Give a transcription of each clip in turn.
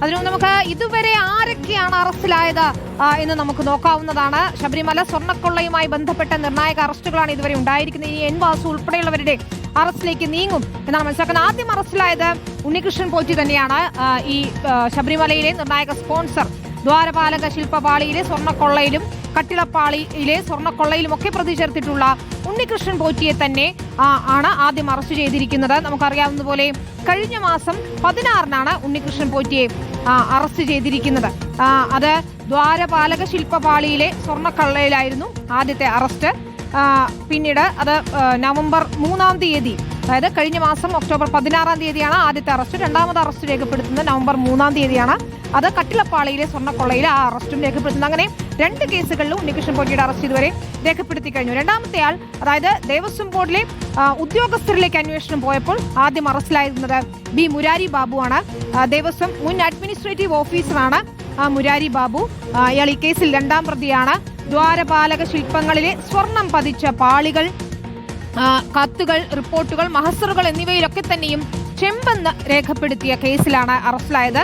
അതിന് നമുക്ക് ഇതുവരെ ആരൊക്കെയാണ് അറസ്റ്റിലായത് എന്ന് നമുക്ക് നോക്കാവുന്നതാണ്. ശബരിമല സ്വർണ്ണക്കൊള്ളയുമായി ബന്ധപ്പെട്ട നിർണായക അറസ്റ്റുകളാണ് ഇതുവരെ ഉണ്ടായിരിക്കുന്നത്. ഇനി എൻ വാസു ഉൾപ്പെടെയുള്ളവരുടെ അറസ്റ്റിലേക്ക് നീങ്ങും എന്നാണ് മനസ്സിലാക്കുന്നത്. ആദ്യം അറസ്റ്റിലായത് ഉണ്ണികൃഷ്ണൻ പോറ്റി തന്നെയാണ്. ഈ ശബരിമലയിലെ നിർണായക സ്പോൺസർ ദ്വാരപാലക ശില്പപാളിയിലെ സ്വർണ്ണക്കൊള്ളയിലും കട്ടിളപ്പാളിയിലെ സ്വർണ്ണക്കൊള്ളയിലും ഒക്കെ പ്രതി ചേർത്തിട്ടുള്ള ഉണ്ണികൃഷ്ണൻ പോറ്റിയെ തന്നെ ആണ് ആദ്യം അറസ്റ്റ് ചെയ്തിരിക്കുന്നത്. നമുക്കറിയാവുന്നതുപോലെ കഴിഞ്ഞ മാസം 16-നാണ് ഉണ്ണികൃഷ്ണൻ പോറ്റിയെ അറസ്റ്റ് ചെയ്തിരിക്കുന്നത്. അത് ദ്വാരപാലക ശില്പപാളിയിലെ സ്വർണ്ണക്കൊള്ളയിലായിരുന്നു ആദ്യത്തെ അറസ്റ്റ്. പിന്നീട് അത് നവംബർ 3-ാം തീയതി, അതായത് കഴിഞ്ഞ മാസം ഒക്ടോബർ 16-ാം തീയതിയാണ് ആദ്യത്തെ അറസ്റ്റ്. രണ്ടാമത് അറസ്റ്റ് രേഖപ്പെടുത്തുന്നത് നവംബർ 3-ാം തീയതിയാണ്. അത് കട്ടിളപ്പാളിയിലെ സ്വർണ്ണക്കൊള്ളയിലെ ആ അറസ്റ്റും രേഖപ്പെടുത്തുന്നത്. അങ്ങനെ 2 കേസുകളിലും ഉണ്ണികൃഷ്ണൻ പോറ്റിയുടെ അറസ്റ്റ് ഇതുവരെ രേഖപ്പെടുത്തി കഴിഞ്ഞു. രണ്ടാമത്തെ ആൾ, അതായത് ദേവസ്വം ബോർഡിലെ ഉദ്യോഗസ്ഥരിലേക്ക് അന്വേഷണം പോയപ്പോൾ ആദ്യം അറസ്റ്റിലായിരുന്നത് ബി മുരാരി ബാബു ആണ്. ദേവസ്വം മുൻ അഡ്മിനിസ്ട്രേറ്റീവ് ഓഫീസറാണ് മുരാരി ബാബു. ഇയാൾ ഈ കേസിൽ 2-ാം പ്രതിയാണ്. ദ്വാരപാലക ശില്പങ്ങളിലെ സ്വർണം പതിച്ച പാളികൾ, കത്തുകൾ, റിപ്പോർട്ടുകൾ, മഹസറുകൾ എന്നിവയിലൊക്കെ തന്നെയും ചെമ്പെന്ന് രേഖപ്പെടുത്തിയ കേസിലാണ് അറസ്റ്റിലായത്.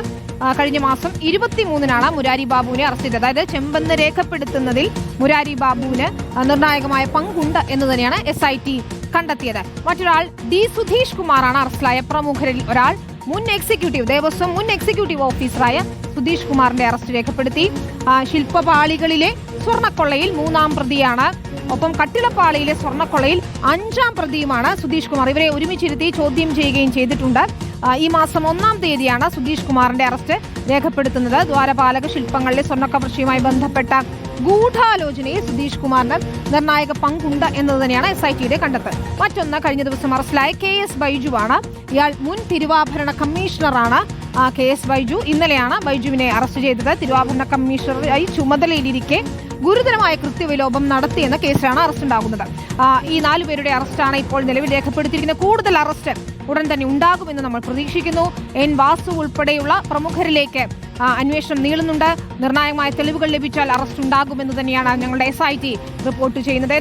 കഴിഞ്ഞ മാസം 23-നാണ് മുരാരി ബാബുവിനെ അറസ്റ്റ് ചെയ്തത്. അതായത് ചെമ്പെന്ന് രേഖപ്പെടുത്തുന്നതിൽ മുരാരി ബാബുവിന് നിർണായകമായ പങ്കുണ്ട് എന്ന് തന്നെയാണ് SIT കണ്ടെത്തിയത്. മറ്റൊരാൾ ഡി സുധീഷ് കുമാറാണ് അറസ്റ്റിലായ പ്രമുഖരിൽ ഒരാൾ. ദേവസ്വം മുൻ എക്സിക്യൂട്ടീവ് ഓഫീസറായ സുധീഷ് കുമാറിന്റെ അറസ്റ്റ് രേഖപ്പെടുത്തി. ശില്പപാളികളിലെ സ്വർണ്ണക്കൊള്ളയിൽ 3-ാം പ്രതിയാണ്. ഒപ്പം കട്ടിളപ്പാളിയിലെ സ്വർണ്ണക്കൊള്ളയിൽ 5-ാം പ്രതിയുമാണ് സുധീഷ് കുമാർ. ഇവരെ ഒരുമിച്ചിരുത്തി ചോദ്യം ചെയ്യുകയും ചെയ്തിട്ടുണ്ട്. ഈ മാസം 1-ാം തീയതിയാണ് സുധീഷ് കുമാറിന്റെ അറസ്റ്റ് രേഖപ്പെടുത്തുന്നത്. ദ്വാരപാലക ശില്പങ്ങളിലെ സ്വർണ്ണക്കവർച്ചയുമായി ബന്ധപ്പെട്ട ഗൂഢാലോചനയിൽ സുധീഷ് കുമാറിന് നിർണായക പങ്കുണ്ട് എന്നത് തന്നെയാണ് SITയുടെ കണ്ടെത്തൽ. മറ്റൊന്ന്, കഴിഞ്ഞ ദിവസം അറസ്റ്റിലായ KS ബൈജു ആണ്. ഇയാൾ മുൻ തിരുവാഭരണ കമ്മീഷണറാണ്. KS ബൈജു. ഇന്നലെയാണ് ബൈജുവിനെ അറസ്റ്റ് ചെയ്തത്. തിരുവാഭരണ കമ്മീഷണറായി ചുമതലയിലിരിക്കെ ഗുരുതരമായ കൃത്യവിലോപം നടത്തിയെന്ന കേസിലാണ് അറസ്റ്റ് ഉണ്ടാകുന്നത്. ഈ 4 പേരുടെ അറസ്റ്റാണ് ഇപ്പോൾ നിലവിൽ രേഖപ്പെടുത്തിയിരിക്കുന്നത്. കൂടുതൽ അറസ്റ്റ് ഉടൻ തന്നെ ഉണ്ടാകുമെന്ന് നമ്മൾ പ്രതീക്ഷിക്കുന്നു. എൻ വാസു ഉൾപ്പെടെയുള്ള പ്രമുഖരിലേക്ക് അന്വേഷണം നീളുന്നുണ്ട്. നിർണായകമായ തെളിവുകൾ ലഭിച്ചാൽ അറസ്റ്റ് ഉണ്ടാകുമെന്ന് തന്നെയാണ് ഞങ്ങളുടെ SIT റിപ്പോർട്ട് ചെയ്യുന്നത്.